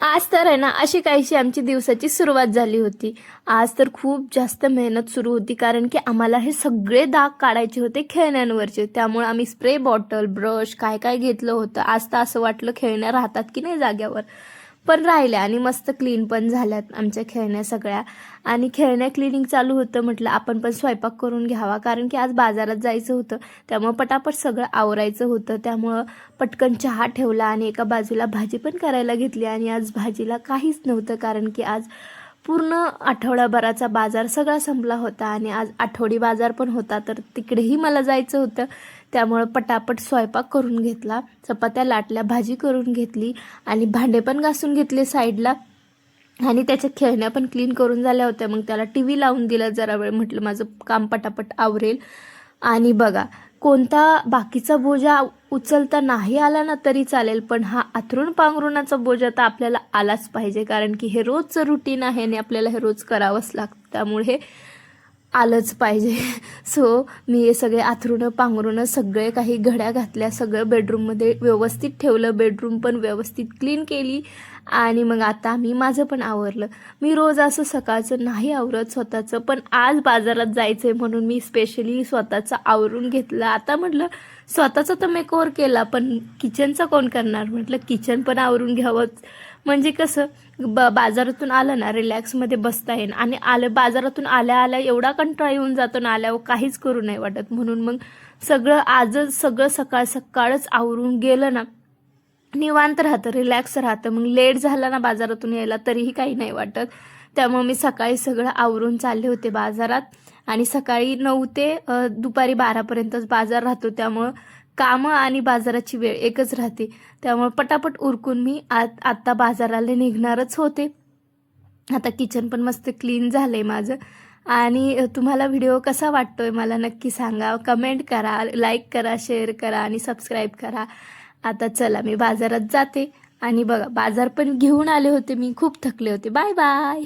आज तर आहे ना अशी काहीशी आमची दिवसाची सुरुवात झाली होती। आज तर खूप जास्त मेहनत सुरू होती, कारण की आम्हाला हे सगळे डाग काढायचे होते खेळण्यांवरचे। त्यामुळे आम्ही स्प्रे बॉटल, ब्रश काय काय घेतलं होतं। आज तर असं वाटलं खेळण्या राहतात की नाही जाग्यावर, पण राहिल्या आणि मस्त क्लीन पण झाल्यात आमच्या खेळण्या सगळ्या। आणि खेळण्या क्लिनिंग चालू होतं, म्हटलं आपण पण स्वयंपाक करून घ्यावा, कारण की आज बाजारात जायचं होतं। त्यामुळे पटापट सगळं आवरायचं होतं। त्यामुळे पटकन चहा ठेवला आणि एका बाजूला भाजी पण करायला घेतली। आणि आज भाजीला काहीच नव्हतं, कारण की आज पूर्ण आठवड्याभराचा बाजार सगळा संपला होता आणि आज आठवडी बाजार पण होता, तर तिकडेही मला जायचं होतं। त्यामुळे पटापट स्वयंपाक करून घेतला, चपात्या लाटल्या, भाजी करून घेतली आणि भांडे पण घासून घेतले साईडला। आणि त्याच्या खेळण्या पण क्लीन करून झाल्या होत्या। मग त्याला टीव्ही लावून दिला जरा वेळ, म्हटलं माझं काम पटापट आवरेल। आणि बघा, कोणता बाकीचा बोजा उचलता नाही आला ना तरी चालेल, पण हा अंथरूण पांघरुणाचा बोजा तर आपल्याला आलाच पाहिजे, कारण की हे रोजचं रुटीन आहे आणि आपल्याला हे रोज करावंच लागतं। त्यामुळे हे आलंच पाहिजे। सो मी हे सगळे अंथरुणं पांघरुणं सगळे काही घड्या घातल्या, सगळं बेडरूममध्ये व्यवस्थित ठेवलं, बेडरूम पण व्यवस्थित क्लीन केली। आणि मग आता मी माझं पण आवरलं। मी रोज असं सकाळचं नाही आवरत स्वतःचं, पण आज बाजारात जायचं आहे म्हणून मी स्पेशली स्वतःचं आवरून घेतलं। आता म्हटलं स्वतःचा तर मेकओव्हर केला, पण किचनचं कोण करणार, म्हटलं किचन पण आवरून घ्यावंच। म्हणजे कसं बाजारातून आलं ना रिलॅक्समध्ये बसता येईल, आणि बाजारातून आल्या आल्या एवढा कंटाळा येऊन जातो ना, आल्यावर काहीच करू नाही वाटत। म्हणून मग सगळं आजच सगळं सकाळ सकाळच आवरून गेलं ना, निवांत राहतं, रिलॅक्स राहतं। मग लेट झाला ना बाजारातून यायला तरीही काही नाही वाटत। त्यामुळे मी सकाळी सगळं आवरून चालले होते बाजारात। आणि सकाळी 9 ते दुपारी 12पर्यंतच बाजार राहतो, त्यामुळं कामं आणि बाजाराची वेळ एकच राहते। त्यामुळे पटापट उरकून मी आत्ता बाजाराला निघणारच होते। आता किचन पण मस्त क्लीन झालंय माझं। आणि तुम्हाला व्हिडिओ कसा वाटतोय मला नक्की सांगा, कमेंट करा, लाईक करा, शेअर करा आणि सबस्क्राईब करा। आता चला मी बाजारात जाते, आणि बघा बाजार पण घेऊन आले होते मी, खूप थकले होते। Bye bye.